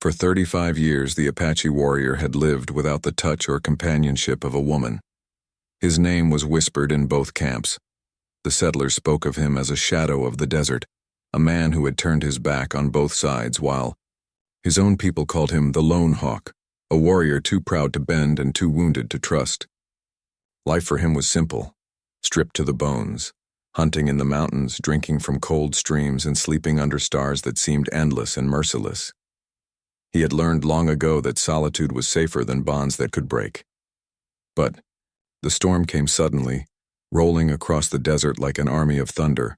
For 35 years, the Apache warrior had lived without the touch or companionship of a woman. His name was whispered in both camps. The settlers spoke of him as a shadow of the desert, a man who had turned his back on both sides, while his own people called him the Lone Hawk, a warrior too proud to bend and too wounded to trust. Life for him was simple, stripped to the bones, hunting in the mountains, drinking from cold streams, and sleeping under stars that seemed endless and merciless. He had learned long ago that solitude was safer than bonds that could break. But the storm came suddenly, rolling across the desert like an army of thunder.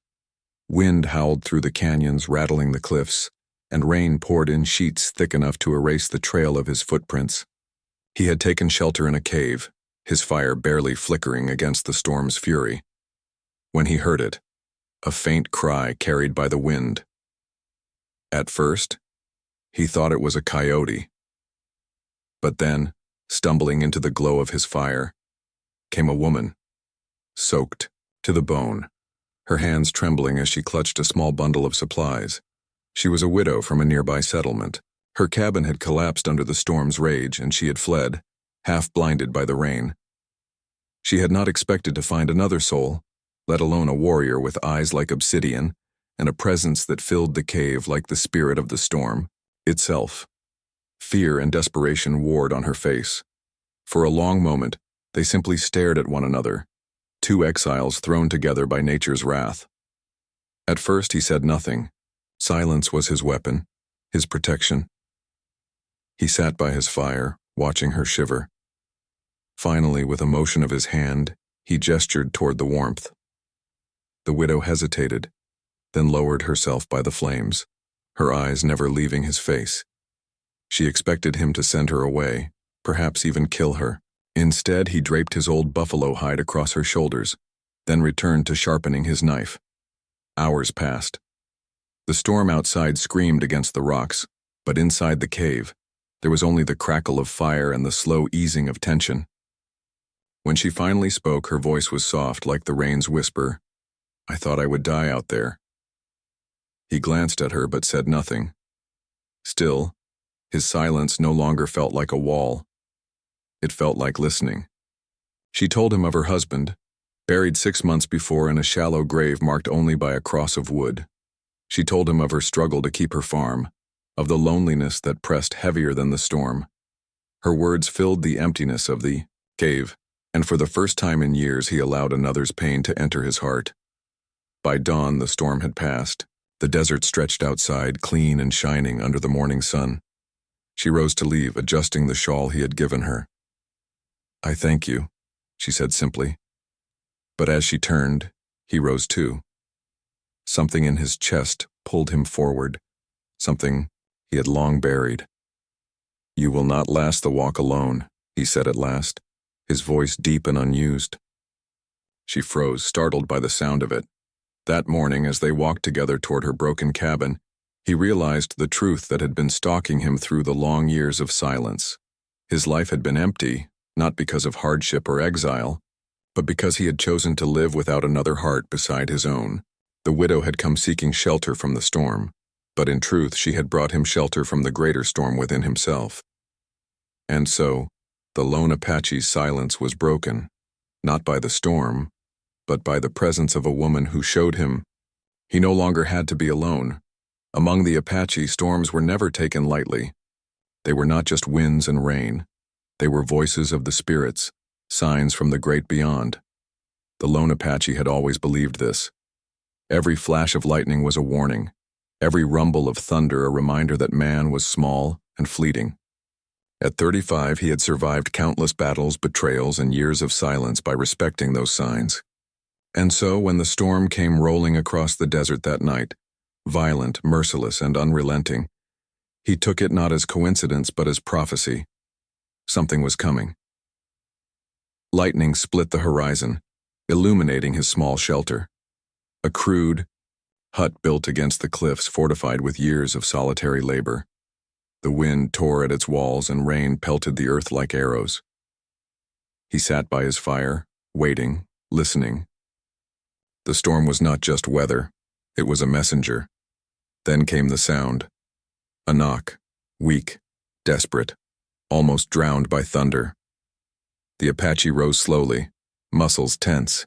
Wind howled through the canyons, rattling the cliffs, and rain poured in sheets thick enough to erase the trail of his footprints. He had taken shelter in a cave, his fire barely flickering against the storm's fury, when he heard it, a faint cry carried by the wind. At first, he thought it was a coyote. But then, stumbling into the glow of his fire, came a woman, soaked to the bone, her hands trembling as she clutched a small bundle of supplies. She was a widow from a nearby settlement. Her cabin had collapsed under the storm's rage, and she had fled, half blinded by the rain. She had not expected to find another soul, let alone a warrior with eyes like obsidian and a presence that filled the cave like the spirit of the storm itself. Fear and desperation warred on her face. For a long moment, they simply stared at one another, two exiles thrown together by nature's wrath. At first he said nothing. Silence was his weapon, his protection. He sat by his fire, watching her shiver. Finally, with a motion of his hand, he gestured toward the warmth. The widow hesitated, then lowered herself by the flames, her eyes never leaving his face. She expected him to send her away, perhaps even kill her. Instead, he draped his old buffalo hide across her shoulders, then returned to sharpening his knife. Hours passed. The storm outside screamed against the rocks, but inside the cave, there was only the crackle of fire and the slow easing of tension. When she finally spoke, her voice was soft like the rain's whisper. "I thought I would die out there." He glanced at her but said nothing. Still, his silence no longer felt like a wall. It felt like listening. She told him of her husband, buried 6 months before in a shallow grave marked only by a cross of wood. She told him of her struggle to keep her farm, of the loneliness that pressed heavier than the storm. Her words filled the emptiness of the cave, and for the first time in years he allowed another's pain to enter his heart. By dawn, the storm had passed. The desert stretched outside, clean and shining under the morning sun. She rose to leave, adjusting the shawl he had given her. "I thank you," she said simply. But as she turned, he rose too. Something in his chest pulled him forward, something he had long buried. "You will not last the walk alone," he said at last, his voice deep and unused. She froze, startled by the sound of it. That morning, as they walked together toward her broken cabin, he realized the truth that had been stalking him through the long years of silence. His life had been empty, not because of hardship or exile, but because he had chosen to live without another heart beside his own. The widow had come seeking shelter from the storm, but in truth she had brought him shelter from the greater storm within himself. And so, the lone Apache's silence was broken, not by the storm, but by the presence of a woman who showed him he no longer had to be alone. Among the Apache, storms were never taken lightly. They were not just winds and rain. They were voices of the spirits, signs from the great beyond. The lone Apache had always believed this. Every flash of lightning was a warning, every rumble of thunder a reminder that man was small and fleeting. At 35, he had survived countless battles, betrayals, and years of silence by respecting those signs. And so, when the storm came rolling across the desert that night, violent, merciless, and unrelenting, he took it not as coincidence but as prophecy. Something was coming. Lightning split the horizon, illuminating his small shelter. A crude hut built against the cliffs, fortified with years of solitary labor. The wind tore at its walls and rain pelted the earth like arrows. He sat by his fire, waiting, listening. The storm was not just weather, it was a messenger. Then came the sound. A knock, weak, desperate, almost drowned by thunder. The Apache rose slowly, muscles tense.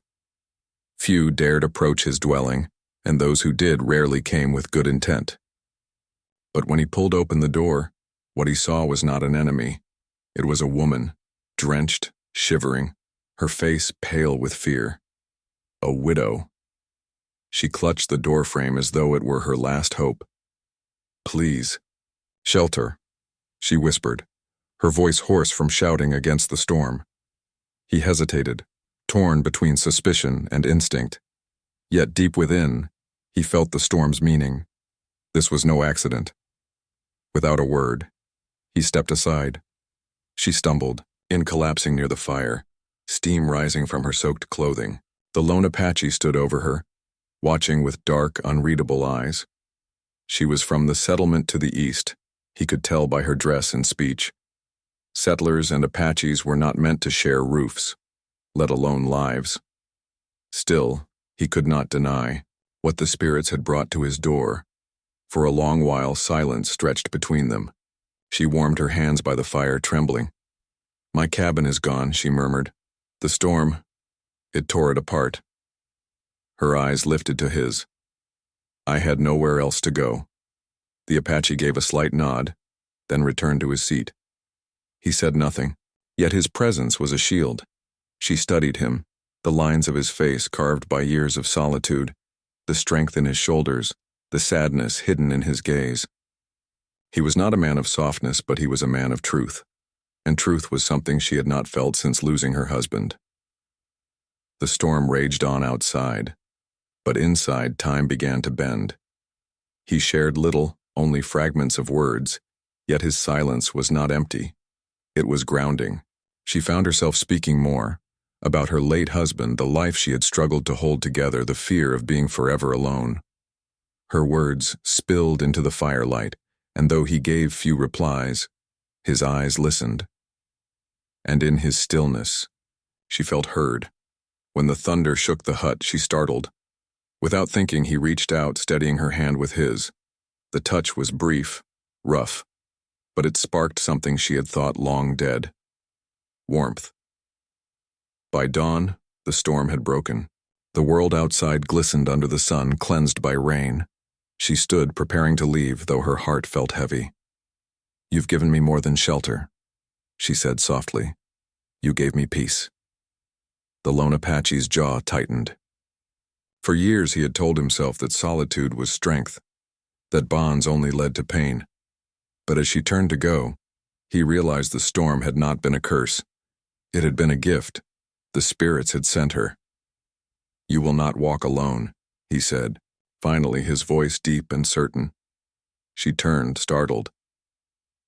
Few dared approach his dwelling, and those who did rarely came with good intent. But when he pulled open the door, what he saw was not an enemy. It was a woman, drenched, shivering, her face pale with fear. A widow. She clutched the doorframe as though it were her last hope. "Please, shelter," she whispered, her voice hoarse from shouting against the storm. He hesitated, torn between suspicion and instinct. Yet deep within, he felt the storm's meaning. This was no accident. Without a word, he stepped aside. She stumbled, in collapsing near the fire, steam rising from her soaked clothing. The lone Apache stood over her, watching with dark, unreadable eyes. She was from the settlement to the east, he could tell by her dress and speech. Settlers and Apaches were not meant to share roofs, let alone lives. Still, he could not deny what the spirits had brought to his door. For a long while, silence stretched between them. She warmed her hands by the fire, trembling. "My cabin is gone," she murmured. "The storm, it tore it apart." Her eyes lifted to his. "I had nowhere else to go." The Apache gave a slight nod, then returned to his seat. He said nothing, yet his presence was a shield. She studied him, the lines of his face carved by years of solitude, the strength in his shoulders, the sadness hidden in his gaze. He was not a man of softness, but he was a man of truth, and truth was something she had not felt since losing her husband. The storm raged on outside, but inside time began to bend. He shared little, only fragments of words, yet his silence was not empty. It was grounding. She found herself speaking more, about her late husband, the life she had struggled to hold together, the fear of being forever alone. Her words spilled into the firelight, and though he gave few replies, his eyes listened. And in his stillness, she felt heard. When the thunder shook the hut, she startled. Without thinking, he reached out, steadying her hand with his. The touch was brief, rough, but it sparked something she had thought long dead. Warmth. By dawn, the storm had broken. The world outside glistened under the sun, cleansed by rain. She stood, preparing to leave, though her heart felt heavy. "You've given me more than shelter," she said softly. "You gave me peace." The lone Apache's jaw tightened. For years he had told himself that solitude was strength, that bonds only led to pain. But as she turned to go, he realized the storm had not been a curse. It had been a gift. The spirits had sent her. "You will not walk alone," he said, finally, his voice deep and certain. She turned, startled.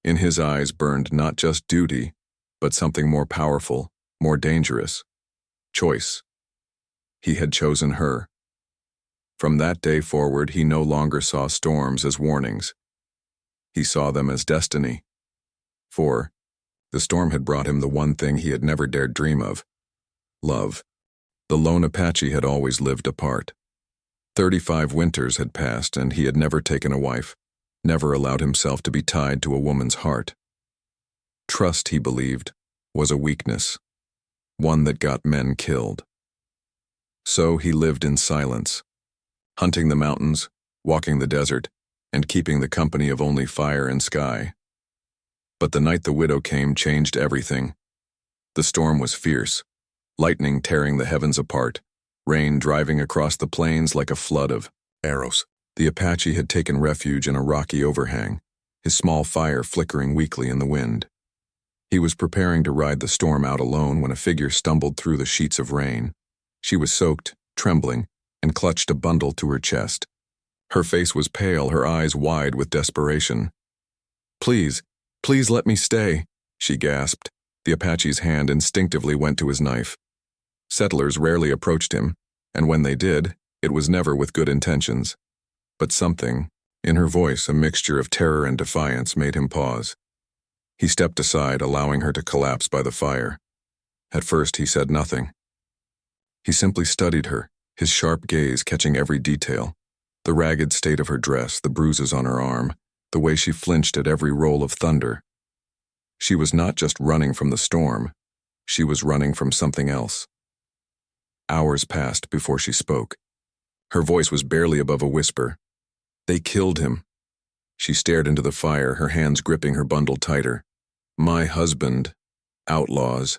In his eyes burned not just duty, but something more powerful, more dangerous. Choice. He had chosen her. From that day forward, he no longer saw storms as warnings. He saw them as destiny. For the storm had brought him the one thing he had never dared dream of: love. The lone Apache had always lived apart. 35 winters had passed, and he had never taken a wife, never allowed himself to be tied to a woman's heart. Trust, he believed, was a weakness, one that got men killed. So he lived in silence, hunting the mountains, walking the desert, and keeping the company of only fire and sky. But the night the widow came changed everything. The storm was fierce, lightning tearing the heavens apart, rain driving across the plains like a flood of arrows. The Apache had taken refuge in a rocky overhang, his small fire flickering weakly in the wind. He was preparing to ride the storm out alone when a figure stumbled through the sheets of rain. She was soaked, trembling, and clutched a bundle to her chest. Her face was pale, her eyes wide with desperation. Please let me stay," she gasped. The Apache's hand instinctively went to his knife. Settlers rarely approached him, and when they did, it was never with good intentions. But something, in her voice a mixture of terror and defiance, made him pause. He stepped aside, allowing her to collapse by the fire. At first he said nothing. He simply studied her, his sharp gaze catching every detail: the ragged state of her dress, the bruises on her arm, the way she flinched at every roll of thunder. She was not just running from the storm, she was running from something else. Hours passed before she spoke. Her voice was barely above a whisper. "They killed him." She stared into the fire, her hands gripping her bundle tighter. "My husband. Outlaws.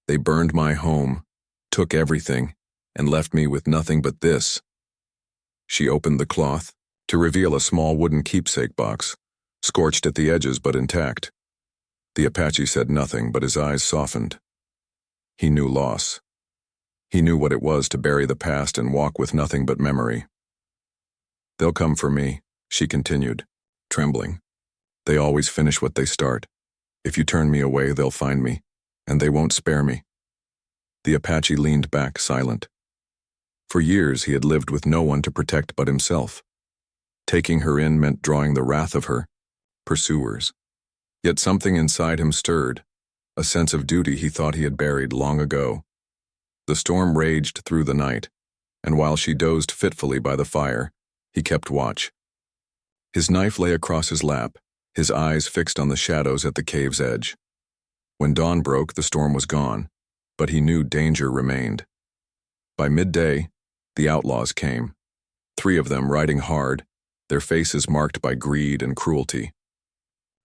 They burned my home, took everything, and left me with nothing but this." She opened the cloth to reveal a small wooden keepsake box, scorched at the edges but intact. The Apache said nothing, but his eyes softened. He knew loss. He knew what it was to bury the past and walk with nothing but memory. "They'll come for me," she continued, trembling. "They always finish what they start. If you turn me away, they'll find me, and they won't spare me." The Apache leaned back, silent. For years he had lived with no one to protect but himself. Taking her in meant drawing the wrath of her pursuers. Yet something inside him stirred, a sense of duty he thought he had buried long ago. The storm raged through the night, and while she dozed fitfully by the fire, he kept watch. His knife lay across his lap, his eyes fixed on the shadows at the cave's edge. When dawn broke, the storm was gone, but he knew danger remained. By midday, the outlaws came, 3 of them riding hard, their faces marked by greed and cruelty.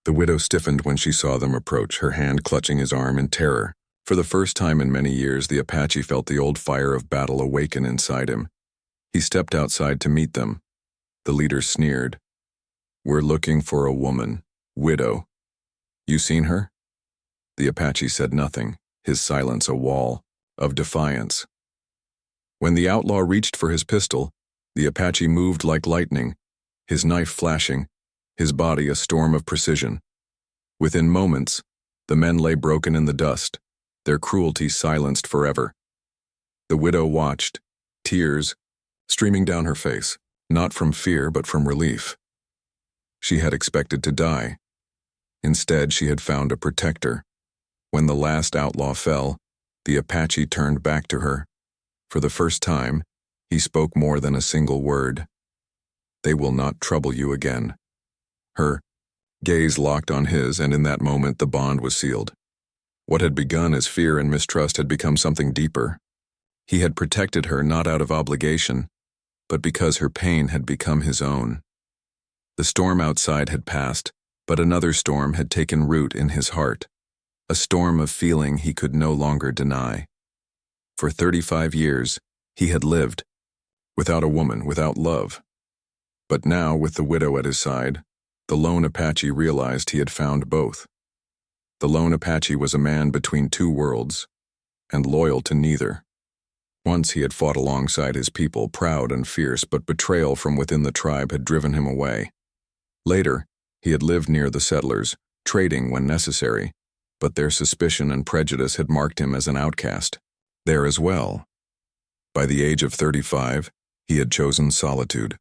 The widow stiffened when she saw them approach, her hand clutching his arm in terror. For the first time in many years, the Apache felt the old fire of battle awaken inside him. He stepped outside to meet them. The leader sneered. "We're looking for a woman, widow. You seen her?" The Apache said nothing, his silence a wall of defiance. When the outlaw reached for his pistol, the Apache moved like lightning, his knife flashing, his body a storm of precision. Within moments, the men lay broken in the dust, their cruelty silenced forever. The widow watched, tears streaming down her face, not from fear but from relief. She had expected to die. Instead, she had found a protector. When the last outlaw fell, the Apache turned back to her. For the first time, he spoke more than a single word. "They will not trouble you again." Her gaze locked on his, and in that moment the bond was sealed. What had begun as fear and mistrust had become something deeper. He had protected her not out of obligation, but because her pain had become his own. The storm outside had passed, but another storm had taken root in his heart, a storm of feeling he could no longer deny. For 35 years, he had lived, without a woman, without love. But now, with the widow at his side, the lone Apache realized he had found both. The lone Apache was a man between 2 worlds, and loyal to neither. Once he had fought alongside his people, proud and fierce, but betrayal from within the tribe had driven him away. Later, he had lived near the settlers, trading when necessary, but their suspicion and prejudice had marked him as an outcast. There as well. By the age of 35, he had chosen solitude,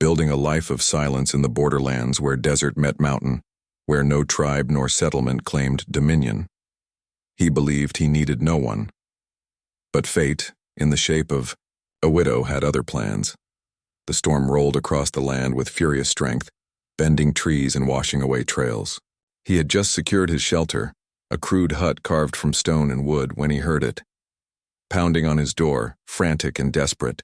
building a life of silence in the borderlands where desert met mountain, where no tribe nor settlement claimed dominion. He believed he needed no one. But fate, in the shape of a widow, had other plans. The storm rolled across the land with furious strength, bending trees and washing away trails. He had just secured his shelter, a crude hut carved from stone and wood, when he heard it, pounding on his door, frantic and desperate.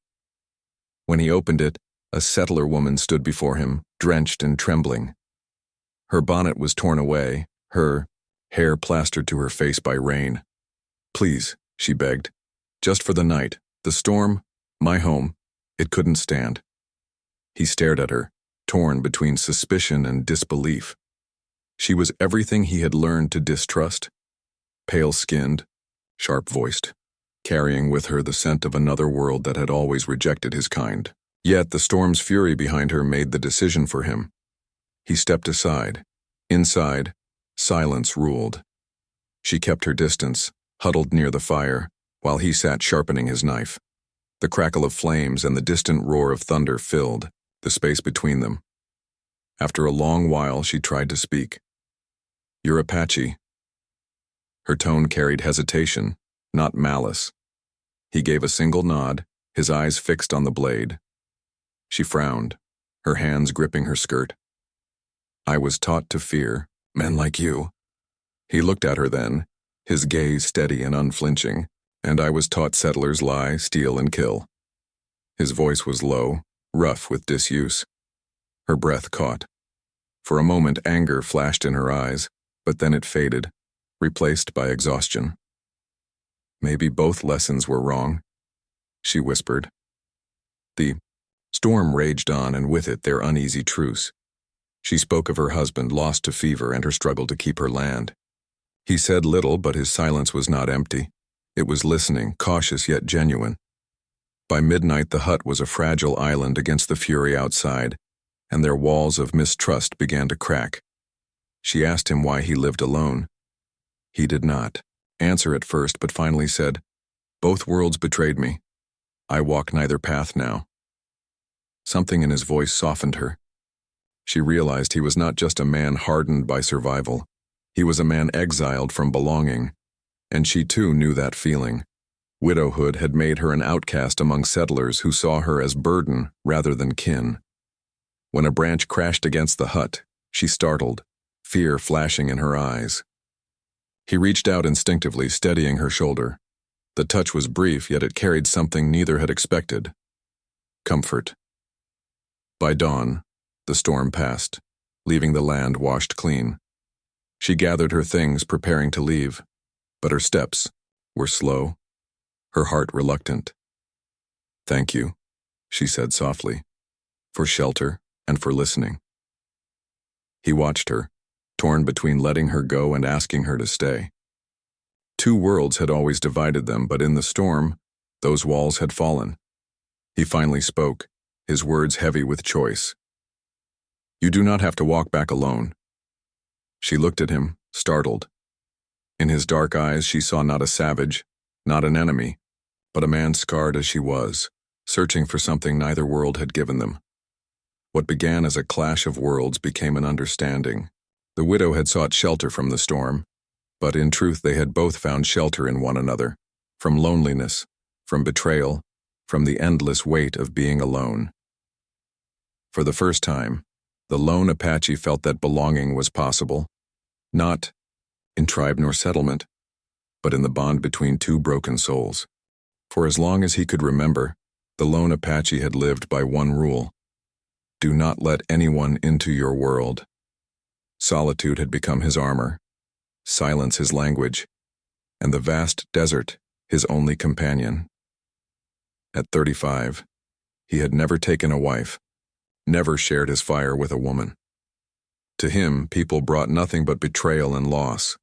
When he opened it, a settler woman stood before him, drenched and trembling. Her bonnet was torn away, her hair plastered to her face by rain. "Please," she begged, "just for the night. The storm, my home, it couldn't stand." He stared at her, torn between suspicion and disbelief. She was everything he had learned to distrust. Pale-skinned, sharp-voiced, carrying with her the scent of another world that had always rejected his kind. Yet the storm's fury behind her made the decision for him. He stepped aside. Inside, silence ruled. She kept her distance, huddled near the fire, while he sat sharpening his knife. The crackle of flames and the distant roar of thunder filled the space between them. After a long while, she tried to speak. "You're Apache." Her tone carried hesitation, not malice. He gave a single nod, his eyes fixed on the blade. She frowned, her hands gripping her skirt. I was taught to fear men like you. He looked at her then, his gaze steady and unflinching, and I was taught settlers lie, steal, and kill. His voice was low, rough with disuse. Her breath caught. For a moment anger flashed in her eyes, but then it faded, replaced by exhaustion. Maybe both lessons were wrong, she whispered. The storm raged on, and with it their uneasy truce. She spoke of her husband lost to fever and her struggle to keep her land. He said little, but his silence was not empty. It was listening, cautious yet genuine. By midnight the hut was a fragile island against the fury outside, and their walls of mistrust began to crack. She asked him why he lived alone. He did not answer at first, but finally said, "Both worlds betrayed me. I walk neither path now." Something in his voice softened her. She realized he was not just a man hardened by survival. He was a man exiled from belonging, and she too knew that feeling. Widowhood had made her an outcast among settlers who saw her as burden rather than kin. When a branch crashed against the hut, she startled, fear flashing in her eyes. He reached out instinctively, steadying her shoulder. The touch was brief, yet it carried something neither had expected: comfort. By dawn, the storm passed, leaving the land washed clean. She gathered her things, preparing to leave, but her steps were slow, her heart reluctant. "Thank you," she said softly, "for shelter and for listening." He watched her, torn between letting her go and asking her to stay. Two worlds had always divided them, but in the storm, those walls had fallen. He finally spoke, his words heavy with choice. "You do not have to walk back alone." She looked at him, startled. In his dark eyes she saw not a savage, not an enemy, but a man scarred as she was, searching for something neither world had given them. What began as a clash of worlds became an understanding. The widow had sought shelter from the storm, but in truth they had both found shelter in one another, from loneliness, from betrayal, from the endless weight of being alone. For the first time, the lone Apache felt that belonging was possible, not in tribe nor settlement, but in the bond between two broken souls. For as long as he could remember, the lone Apache had lived by one rule: do not let anyone into your world. Solitude had become his armor, silence his language, and the vast desert his only companion. At 35, he had never taken a wife, never shared his fire with a woman. To him, people brought nothing but betrayal and loss.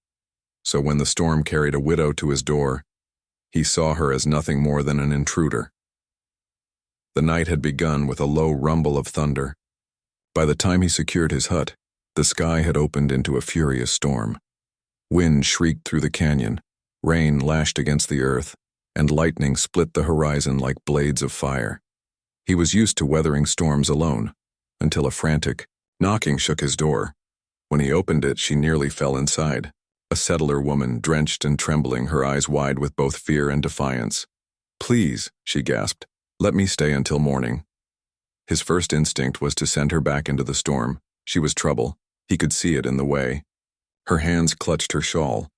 So when the storm carried a widow to his door, he saw her as nothing more than an intruder. The night had begun with a low rumble of thunder. By the time he secured his hut, the sky had opened into a furious storm. Wind shrieked through the canyon, rain lashed against the earth, and lightning split the horizon like blades of fire. He was used to weathering storms alone, until a frantic knocking shook his door. When he opened it, she nearly fell inside. A settler woman, drenched and trembling, her eyes wide with both fear and defiance. "Please," she gasped, "let me stay until morning." His first instinct was to send her back into the storm. She was trouble. He could see it in the way. Her hands clutched her shawl,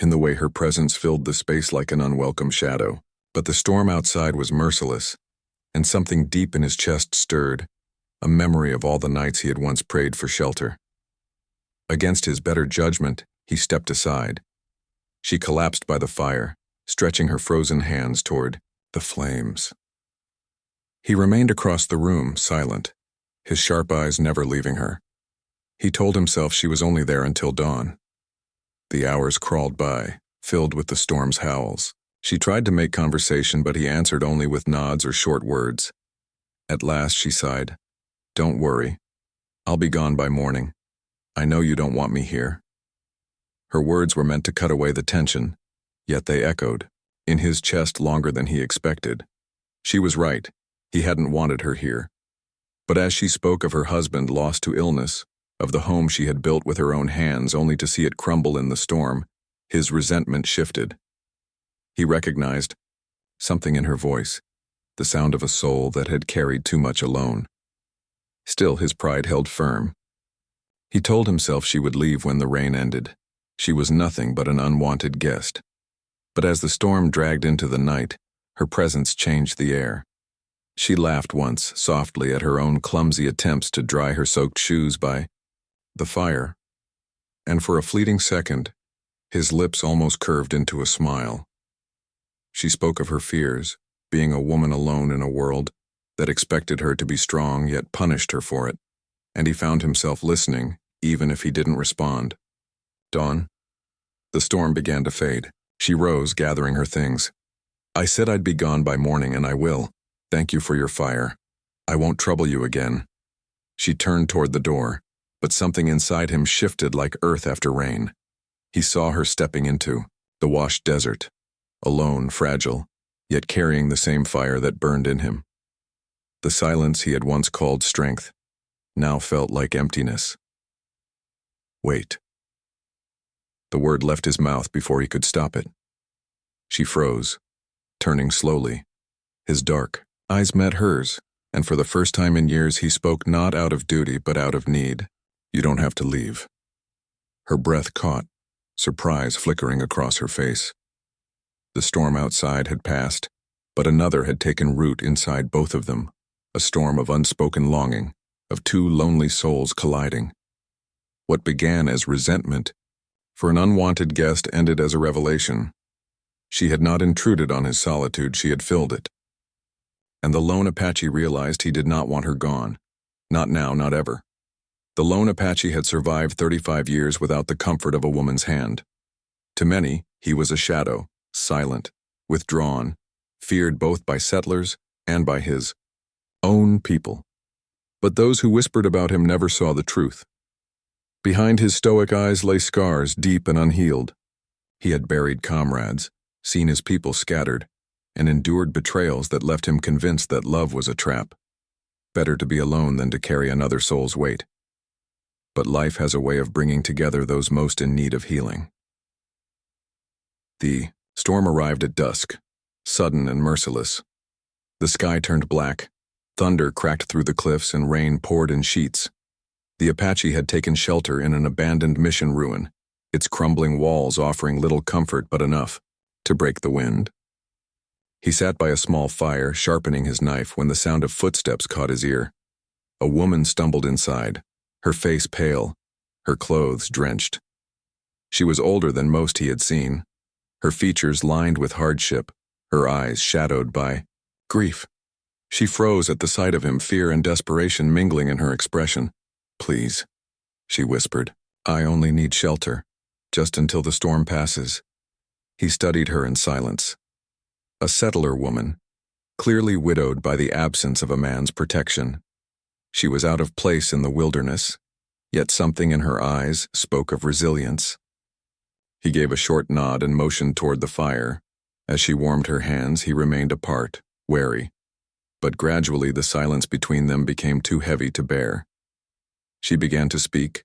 in the way her presence filled the space like an unwelcome shadow. But the storm outside was merciless, and something deep in his chest stirred, a memory of all the nights he had once prayed for shelter. Against his better judgment, he stepped aside. She collapsed by the fire, stretching her frozen hands toward the flames. He remained across the room, silent, his sharp eyes never leaving her. He told himself she was only there until dawn. The hours crawled by, filled with the storm's howls. She tried to make conversation, but he answered only with nods or short words. At last she sighed, "Don't worry. I'll be gone by morning. I know you don't want me here." Her words were meant to cut away the tension, yet they echoed in his chest longer than he expected. She was right. He hadn't wanted her here. But as she spoke of her husband lost to illness, of the home she had built with her own hands only to see it crumble in the storm, his resentment shifted. He recognized something in her voice, the sound of a soul that had carried too much alone. Still, his pride held firm. He told himself she would leave when the rain ended. She was nothing but an unwanted guest. But as the storm dragged into the night, her presence changed the air. She laughed once, softly, at her own clumsy attempts to dry her soaked shoes by the fire. And for a fleeting second, his lips almost curved into a smile. She spoke of her fears, being a woman alone in a world that expected her to be strong yet punished her for it, and he found himself listening, even if he didn't respond. Dawn. The storm began to fade. She rose, gathering her things. I said I'd be gone by morning, and I will. Thank you for your fire. I won't trouble you again. She turned toward the door, but something inside him shifted like earth after rain. He saw her stepping into the washed desert, alone, fragile, yet carrying the same fire that burned in him. The silence he had once called strength now felt like emptiness. Wait. The word left his mouth before he could stop it. She froze, turning slowly. His dark eyes met hers, and for the first time in years he spoke not out of duty but out of need. You don't have to leave. Her breath caught, surprise flickering across her face. The storm outside had passed, but another had taken root inside both of them, a storm of unspoken longing, of two lonely souls colliding. What began as resentment for an unwanted guest ended as a revelation. She had not intruded on his solitude, she had filled it. And the lone Apache realized he did not want her gone. Not now, not ever. The lone Apache had survived 35 years without the comfort of a woman's hand. To many, he was a shadow, silent, withdrawn, feared both by settlers and by his own people. But those who whispered about him never saw the truth. Behind his stoic eyes lay scars deep and unhealed. He had buried comrades, seen his people scattered, and endured betrayals that left him convinced that love was a trap. Better to be alone than to carry another soul's weight. But life has a way of bringing together those most in need of healing. The storm arrived at dusk, sudden and merciless. The sky turned black, thunder cracked through the cliffs, and rain poured in sheets. The Apache had taken shelter in an abandoned mission ruin, its crumbling walls offering little comfort but enough to break the wind. He sat by a small fire, sharpening his knife, when the sound of footsteps caught his ear. A woman stumbled inside, her face pale, her clothes drenched. She was older than most he had seen, her features lined with hardship, her eyes shadowed by grief. She froze at the sight of him, fear and desperation mingling in her expression. Please, she whispered. I only need shelter, just until the storm passes. He studied her in silence. A settler woman, clearly widowed by the absence of a man's protection. She was out of place in the wilderness, yet something in her eyes spoke of resilience. He gave a short nod and motioned toward the fire. As she warmed her hands, he remained apart, wary. But gradually the silence between them became too heavy to bear. She began to speak,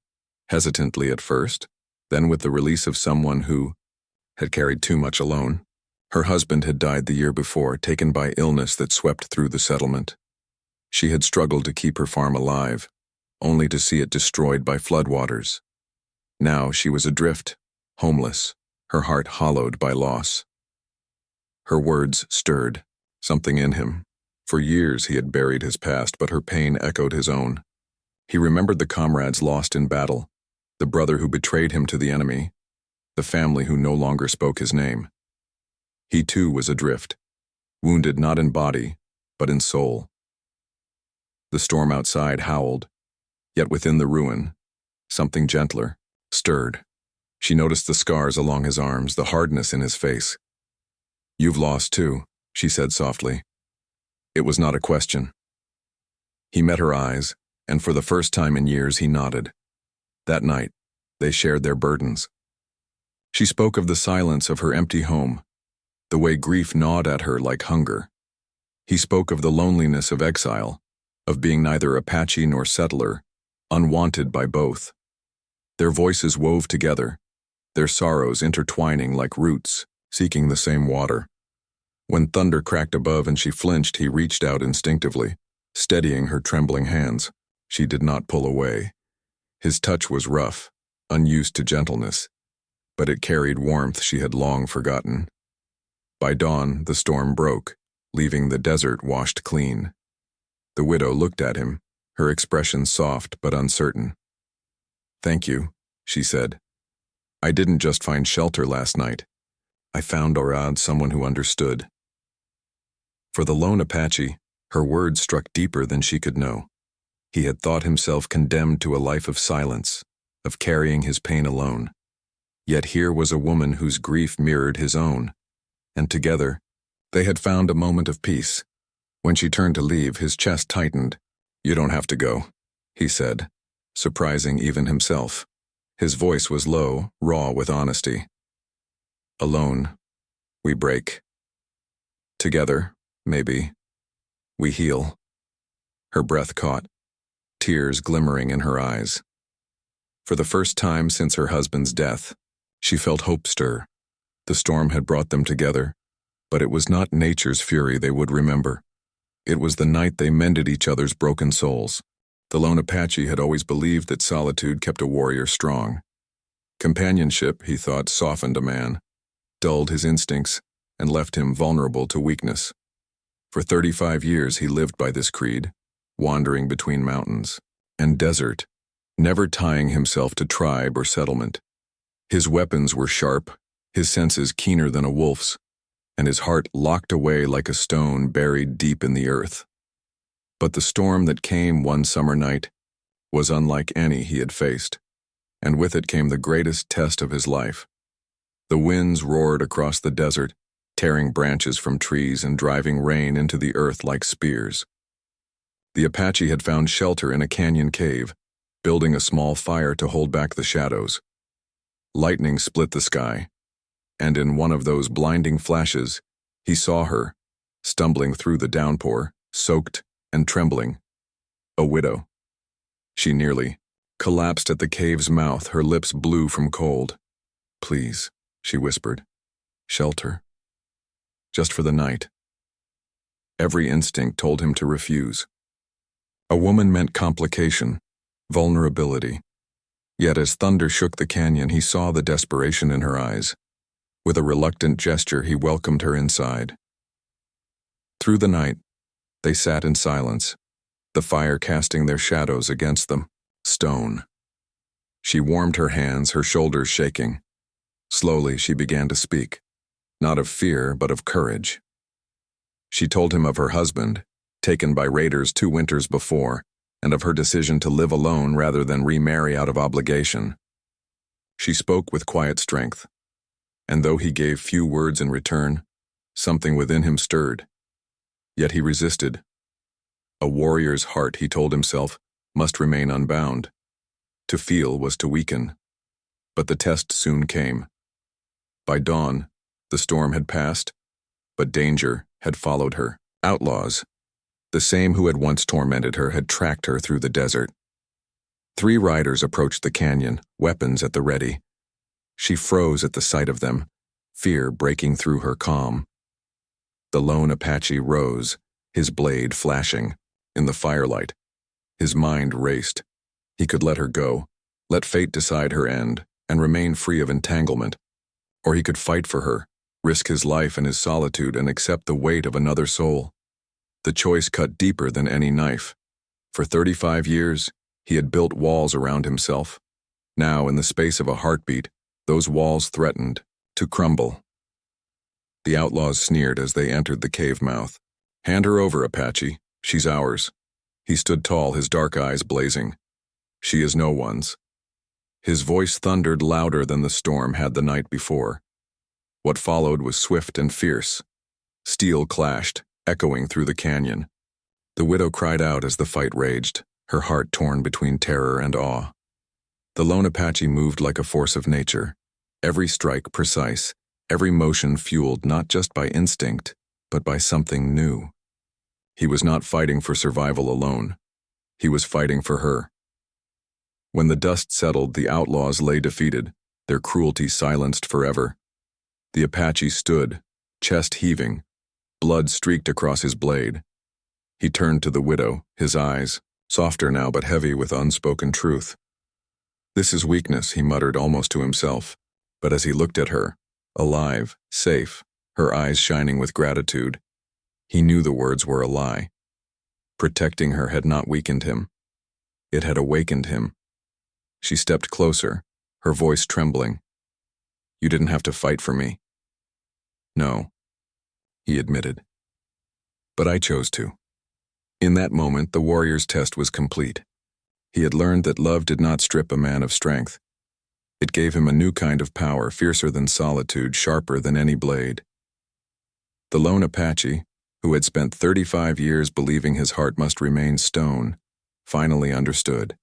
hesitantly at first, then with the release of someone who had carried too much alone. Her husband had died the year before, taken by illness that swept through the settlement. She had struggled to keep her farm alive, only to see it destroyed by floodwaters. Now she was adrift, homeless, her heart hollowed by loss. Her words stirred something in him. For years he had buried his past, but her pain echoed his own. He remembered the comrades lost in battle, the brother who betrayed him to the enemy, the family who no longer spoke his name. He too was adrift, wounded not in body, but in soul. The storm outside howled, yet within the ruin, something gentler stirred. She noticed the scars along his arms, the hardness in his face. You've lost too, she said softly. It was not a question. He met her eyes, and for the first time in years he nodded. That night, they shared their burdens. She spoke of the silence of her empty home, the way grief gnawed at her like hunger. He spoke of the loneliness of exile, of being neither Apache nor settler, unwanted by both. Their voices wove together, their sorrows intertwining like roots, seeking the same water. When thunder cracked above and she flinched, he reached out instinctively, steadying her trembling hands. She did not pull away. His touch was rough, unused to gentleness, but it carried warmth she had long forgotten. By dawn, the storm broke, leaving the desert washed clean. The widow looked at him, her expression soft but uncertain. "Thank you," she said. "I didn't just find shelter last night. I found someone who understood." For the lone Apache, her words struck deeper than she could know. He had thought himself condemned to a life of silence, of carrying his pain alone. Yet here was a woman whose grief mirrored his own, and together, they had found a moment of peace. When she turned to leave, his chest tightened. "You don't have to go," he said, surprising even himself. His voice was low, raw with honesty. "Alone, we break. Together, maybe, we heal." Her breath caught, tears glimmering in her eyes. For the first time since her husband's death, she felt hope stir. The storm had brought them together, but it was not nature's fury they would remember. It was the night they mended each other's broken souls. The lone Apache had always believed that solitude kept a warrior strong. Companionship, he thought, softened a man, dulled his instincts, and left him vulnerable to weakness. For 35 years he lived by this creed, wandering between mountains and desert, never tying himself to tribe or settlement. His weapons were sharp, his senses keener than a wolf's, and his heart locked away like a stone buried deep in the earth. But the storm that came one summer night was unlike any he had faced, and with it came the greatest test of his life. The winds roared across the desert, tearing branches from trees and driving rain into the earth like spears. The Apache had found shelter in a canyon cave, building a small fire to hold back the shadows. Lightning split the sky, and in one of those blinding flashes, he saw her, stumbling through the downpour, soaked and trembling. A widow. She nearly collapsed at the cave's mouth, her lips blue from cold. "Please," she whispered. "Shelter. Just for the night." Every instinct told him to refuse. A woman meant complication, vulnerability. Yet as thunder shook the canyon, he saw the desperation in her eyes. With a reluctant gesture, he welcomed her inside. Through the night, they sat in silence, the fire casting their shadows against them, stone. She warmed her hands, her shoulders shaking. Slowly, she began to speak, not of fear, but of courage. She told him of her husband, taken by raiders 2 winters before, and of her decision to live alone rather than remarry out of obligation. She spoke with quiet strength, and though he gave few words in return, something within him stirred. Yet he resisted. A warrior's heart, he told himself, must remain unbound. To feel was to weaken. But the test soon came. By dawn, the storm had passed, but danger had followed her. Outlaws, the same who had once tormented her, had tracked her through the desert. 3 riders approached the canyon, weapons at the ready. She froze at the sight of them, fear breaking through her calm. The lone Apache rose, his blade flashing. In the firelight, his mind raced. He could let her go, let fate decide her end, and remain free of entanglement. Or he could fight for her, risk his life and his solitude, and accept the weight of another soul. The choice cut deeper than any knife. For 35 years, he had built walls around himself. Now, in the space of a heartbeat, those walls threatened to crumble. The outlaws sneered as they entered the cave mouth. "Hand her over, Apache. She's ours." He stood tall, his dark eyes blazing. "She is no one's." His voice thundered louder than the storm had the night before. What followed was swift and fierce. Steel clashed, echoing through the canyon. The widow cried out as the fight raged, her heart torn between terror and awe. The lone Apache moved like a force of nature, every strike precise, every motion fueled not just by instinct, but by something new. He was not fighting for survival alone. He was fighting for her. When the dust settled, the outlaws lay defeated, their cruelty silenced forever. The Apache stood, chest heaving, blood streaked across his blade. He turned to the widow, his eyes, softer now but heavy with unspoken truth. This is weakness, he muttered almost to himself. But as he looked at her, alive, safe, her eyes shining with gratitude, he knew the words were a lie. Protecting her had not weakened him. It had awakened him. She stepped closer, her voice trembling. You didn't have to fight for me. No, he admitted. But I chose to. In that moment, the warrior's test was complete. He had learned that love did not strip a man of strength. It gave him a new kind of power, fiercer than solitude, sharper than any blade. The lone Apache, who had spent 35 years believing his heart must remain stone, finally understood.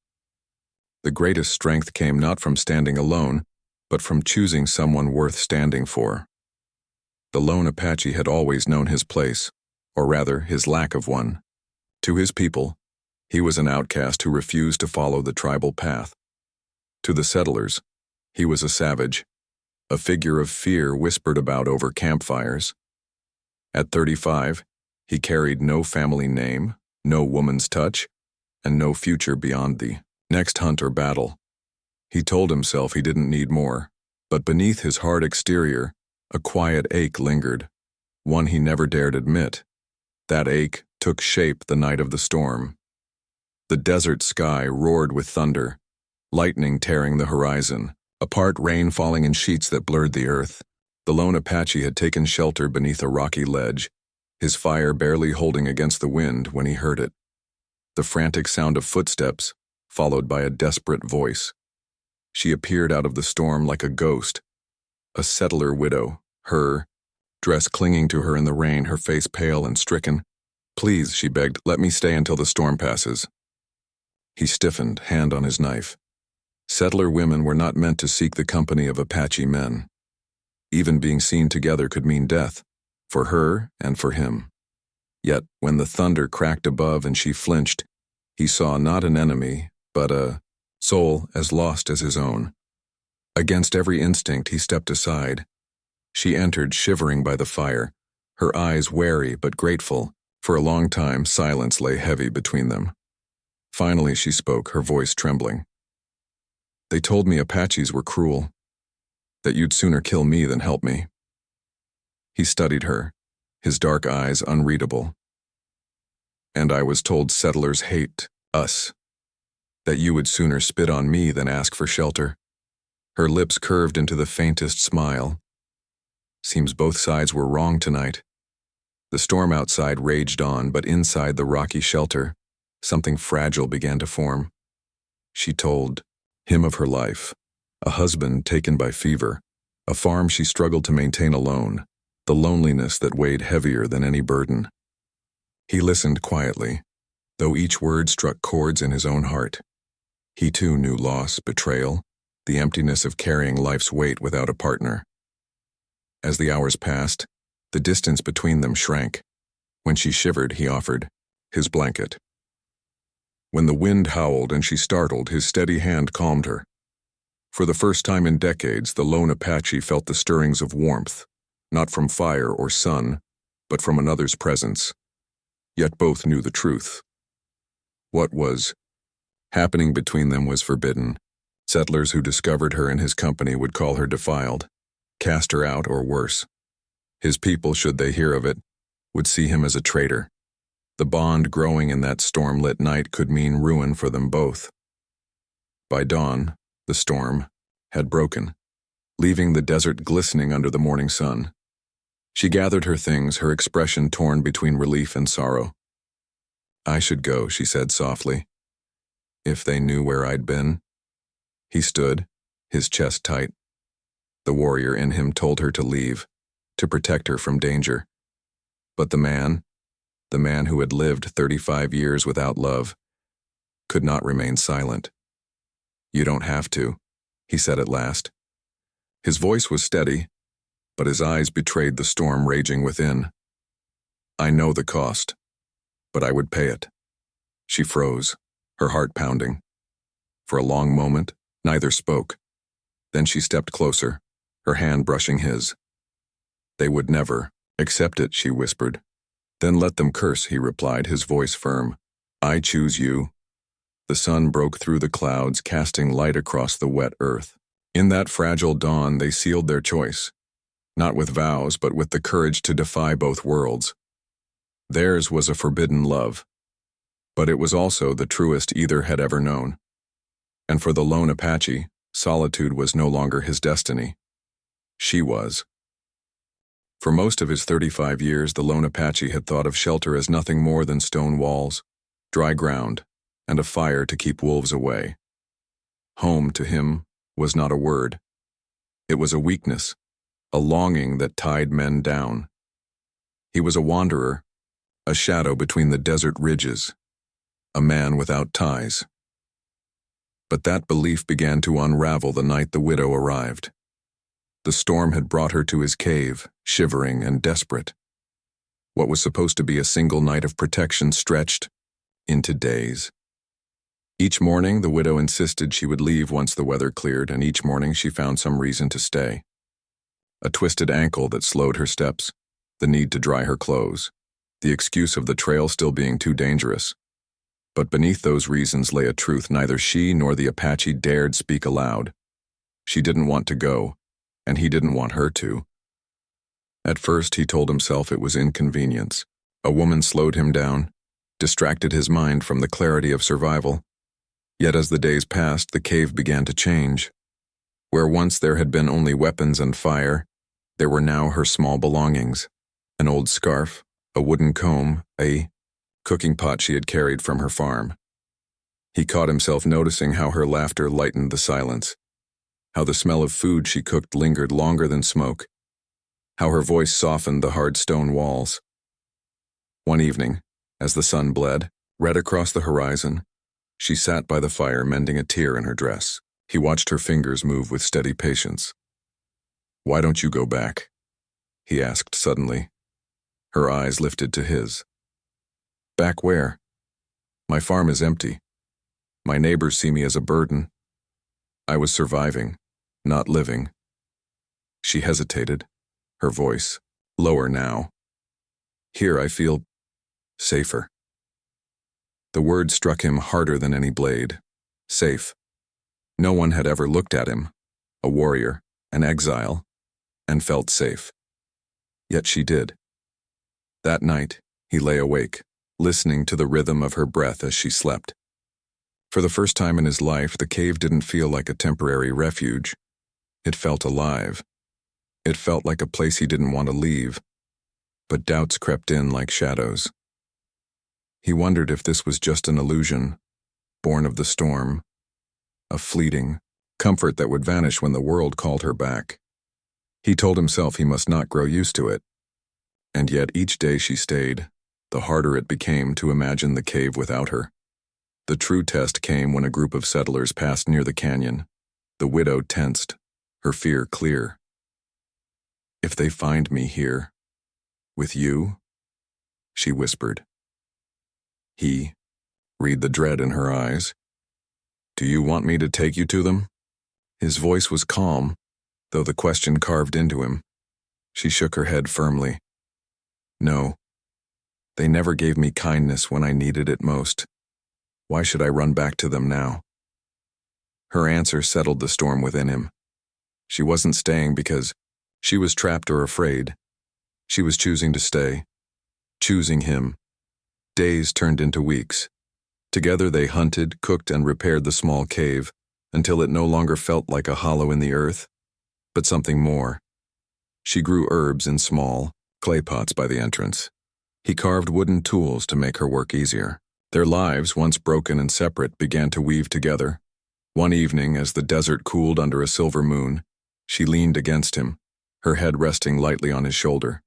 The greatest strength came not from standing alone, but from choosing someone worth standing for. The lone Apache had always known his place, or rather, his lack of one. To his people, he was an outcast who refused to follow the tribal path. To the settlers, he was a savage, a figure of fear whispered about over campfires. At 35, he carried no family name, no woman's touch, and no future beyond the next hunt or battle. He told himself he didn't need more, but beneath his hard exterior, a quiet ache lingered, one he never dared admit. That ache took shape the night of the storm. The desert sky roared with thunder, lightning tearing the horizon, apart rain falling in sheets that blurred the earth. The lone Apache had taken shelter beneath a rocky ledge, his fire barely holding against the wind when he heard it. The frantic sound of footsteps, followed by a desperate voice. She appeared out of the storm like a ghost, a settler widow, her dress clinging to her in the rain, her face pale and stricken. Please, she begged, let me stay until the storm passes. He stiffened, hand on his knife. Settler women were not meant to seek the company of Apache men. Even being seen together could mean death, for her and for him. Yet, when the thunder cracked above and she flinched, he saw not an enemy, but a soul as lost as his own. Against every instinct, he stepped aside. She entered, shivering by the fire, her eyes wary but grateful. For a long time, silence lay heavy between them. Finally, she spoke, her voice trembling. They told me Apaches were cruel, that you'd sooner kill me than help me. He studied her, his dark eyes unreadable. And I was told settlers hate us, that you would sooner spit on me than ask for shelter. Her lips curved into the faintest smile. Seems both sides were wrong tonight. The storm outside raged on, but inside the rocky shelter, something fragile began to form. She told him of her life, a husband taken by fever, a farm she struggled to maintain alone, the loneliness that weighed heavier than any burden. He listened quietly, though each word struck chords in his own heart. He too knew loss, betrayal, the emptiness of carrying life's weight without a partner. As the hours passed, the distance between them shrank. When she shivered, he offered his blanket. When the wind howled and she startled, his steady hand calmed her. For the first time in decades, the lone Apache felt the stirrings of warmth, not from fire or sun, but from another's presence. Yet both knew the truth. What was happening between them was forbidden. Settlers who discovered her in his company would call her defiled, cast her out, or worse. His people, should they hear of it, would see him as a traitor. The bond growing in that storm-lit night could mean ruin for them both. By dawn, the storm had broken, leaving the desert glistening under the morning sun. She gathered her things, her expression torn between relief and sorrow. I should go, she said softly. If they knew where I'd been. He stood, his chest tight. The warrior in him told her to leave, to protect her from danger. But the man who had lived 35 years without love, could not remain silent. You don't have to, he said at last. His voice was steady, but his eyes betrayed the storm raging within. I know the cost, but I would pay it. She froze, her heart pounding. For a long moment, neither spoke. Then she stepped closer, her hand brushing his. They would never accept it, she whispered. Then let them curse, he replied, his voice firm. I choose you. The sun broke through the clouds, casting light across the wet earth. In that fragile dawn, they sealed their choice, not with vows, but with the courage to defy both worlds. Theirs was a forbidden love, but it was also the truest either had ever known. And for the lone Apache, solitude was no longer his destiny. She was. For most of his 35 years, the lone Apache had thought of shelter as nothing more than stone walls, dry ground, and a fire to keep wolves away. Home, to him, was not a word. It was a weakness, a longing that tied men down. He was a wanderer, a shadow between the desert ridges, a man without ties. But that belief began to unravel the night the widow arrived. The storm had brought her to his cave, shivering and desperate. What was supposed to be a single night of protection stretched into days. Each morning, the widow insisted she would leave once the weather cleared, and each morning she found some reason to stay. A twisted ankle that slowed her steps, the need to dry her clothes, the excuse of the trail still being too dangerous. But beneath those reasons lay a truth neither she nor the Apache dared speak aloud. She didn't want to go, and he didn't want her to. At first, he told himself it was inconvenience. A woman slowed him down, distracted his mind from the clarity of survival. Yet as the days passed, the cave began to change. Where once there had been only weapons and fire, there were now her small belongings. An old scarf, a wooden comb, a cooking pot she had carried from her farm. He caught himself noticing how her laughter lightened the silence, how the smell of food she cooked lingered longer than smoke, how her voice softened the hard stone walls. One evening, as the sun bled, red across the horizon, she sat by the fire mending a tear in her dress. He watched her fingers move with steady patience. "Why don't you go back?" he asked suddenly. Her eyes lifted to his. "Back where? My farm is empty. My neighbors see me as a burden. I was surviving, not living." She hesitated, her voice lower now. "Here I feel safer." The word struck him harder than any blade. Safe. No one had ever looked at him, a warrior, an exile, and felt safe. Yet she did. That night, he lay awake, listening to the rhythm of her breath as she slept. For the first time in his life, the cave didn't feel like a temporary refuge. It felt alive. It felt like a place he didn't want to leave, but doubts crept in like shadows. He wondered if this was just an illusion, born of the storm, a fleeting comfort that would vanish when the world called her back. He told himself he must not grow used to it. And yet each day she stayed, the harder it became to imagine the cave without her. The true test came when a group of settlers passed near the canyon. The widow tensed, her fear clear. "If they find me here, with you," she whispered. He read the dread in her eyes. "Do you want me to take you to them?" His voice was calm, though the question carved into him. She shook her head firmly. "No. They never gave me kindness when I needed it most. Why should I run back to them now?" Her answer settled the storm within him. She wasn't staying because she was trapped or afraid. She was choosing to stay, choosing him. Days turned into weeks. Together they hunted, cooked, and repaired the small cave until it no longer felt like a hollow in the earth, but something more. She grew herbs in small clay pots by the entrance. He carved wooden tools to make her work easier. Their lives, once broken and separate, began to weave together. One evening, as the desert cooled under a silver moon, she leaned against him, her head resting lightly on his shoulder.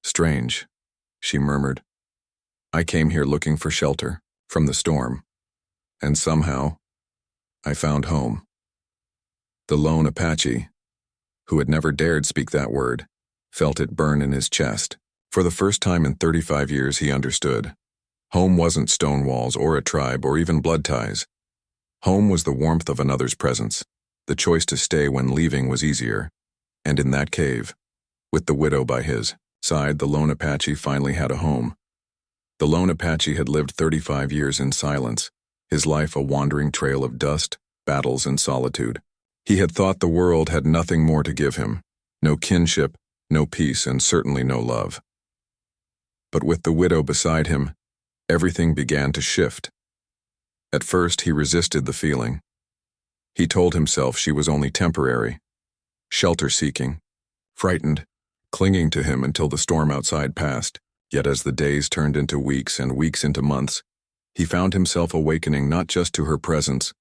"Strange," she murmured. "I came here looking for shelter from the storm, and somehow I found home." The lone Apache, who had never dared speak that word, felt it burn in his chest. For the first time in 35 years, he understood. Home wasn't stone walls or a tribe or even blood ties. Home was the warmth of another's presence. The choice to stay when leaving was easier. And in that cave, with the widow by his side, the lone Apache finally had a home. The lone Apache had lived 35 years in silence, his life a wandering trail of dust, battles, and solitude. He had thought the world had nothing more to give him, no kinship, no peace, and certainly no love. But with the widow beside him, everything began to shift. At first, he resisted the feeling. He told himself she was only temporary, shelter-seeking, frightened, clinging to him until the storm outside passed. Yet as the days turned into weeks and weeks into months, he found himself awakening not just to her presence,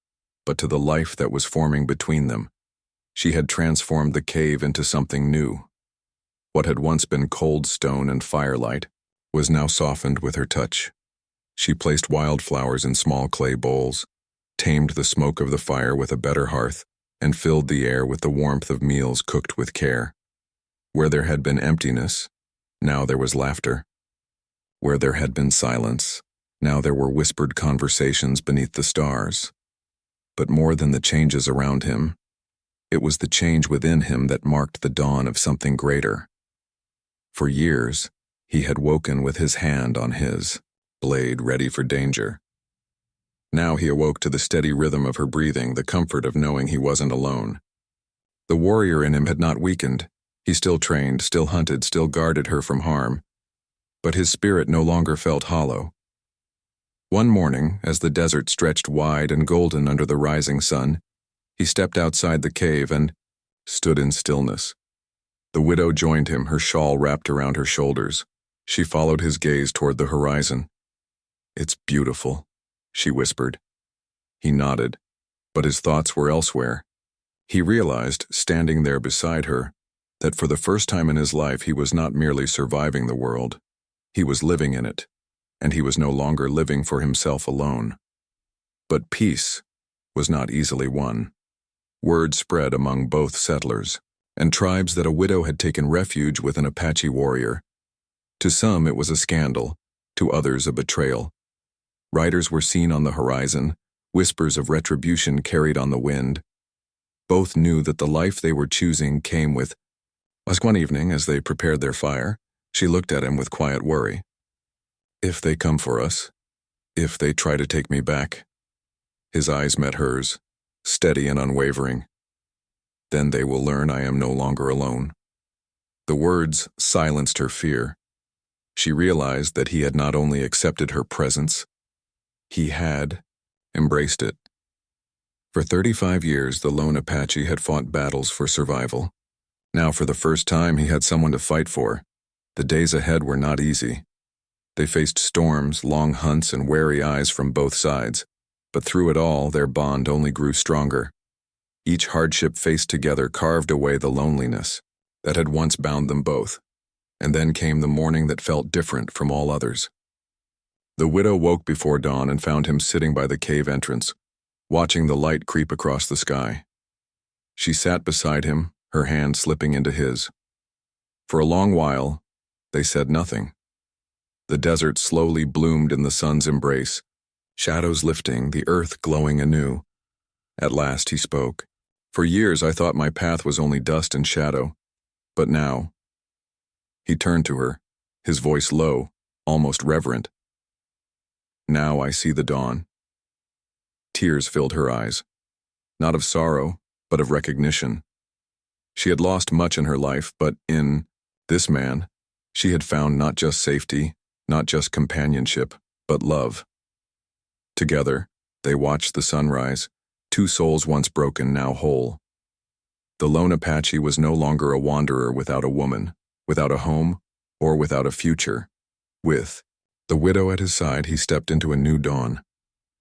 but to the life that was forming between them. She had transformed the cave into something new. What had once been cold stone and firelight was now softened with her touch. She placed wildflowers in small clay bowls, tamed the smoke of the fire with a better hearth, and filled the air with the warmth of meals cooked with care. Where there had been emptiness, now there was laughter. Where there had been silence, now there were whispered conversations beneath the stars. But more than the changes around him, it was the change within him that marked the dawn of something greater. For years, he had woken with his hand on his blade ready for danger. Now he awoke to the steady rhythm of her breathing, the comfort of knowing he wasn't alone. The warrior in him had not weakened. He still trained, still hunted, still guarded her from harm. But his spirit no longer felt hollow. One morning, as the desert stretched wide and golden under the rising sun, he stepped outside the cave and stood in stillness. The widow joined him, her shawl wrapped around her shoulders. She followed his gaze toward the horizon. "It's beautiful," she whispered. He nodded, but his thoughts were elsewhere. He realized, standing there beside her, that for the first time in his life he was not merely surviving the world. He was living in it, and he was no longer living for himself alone. But peace was not easily won. Word spread among both settlers and tribes that a widow had taken refuge with an Apache warrior. To some it was a scandal, to others a betrayal. Riders were seen on the horizon, whispers of retribution carried on the wind. Both knew that the life they were choosing came with. One evening, as they prepared their fire, she looked at him with quiet worry. "If they come for us, if they try to take me back." His eyes met hers, steady and unwavering. "Then they will learn I am no longer alone." The words silenced her fear. She realized that he had not only accepted her presence, he had embraced it. For 35 years, the lone Apache had fought battles for survival. Now, for the first time, he had someone to fight for. The days ahead were not easy. They faced storms, long hunts, and wary eyes from both sides. But through it all, their bond only grew stronger. Each hardship faced together carved away the loneliness that had once bound them both. And then came the morning that felt different from all others. The widow woke before dawn and found him sitting by the cave entrance, watching the light creep across the sky. She sat beside him, her hand slipping into his. For a long while, they said nothing. The desert slowly bloomed in the sun's embrace, shadows lifting, the earth glowing anew. At last he spoke. "For years I thought my path was only dust and shadow. But now—" He turned to her, his voice low, almost reverent. "Now I see the dawn." Tears filled her eyes, not of sorrow, but of recognition. She had lost much in her life, but in this man, she had found not just safety, not just companionship, but love. Together, they watched the sunrise, two souls once broken, now whole. The lone Apache was no longer a wanderer without a woman, without a home, or without a future. With the widow at his side, he stepped into a new dawn,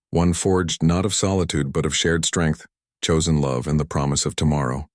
one forged not of solitude but of shared strength, chosen love, and the promise of tomorrow.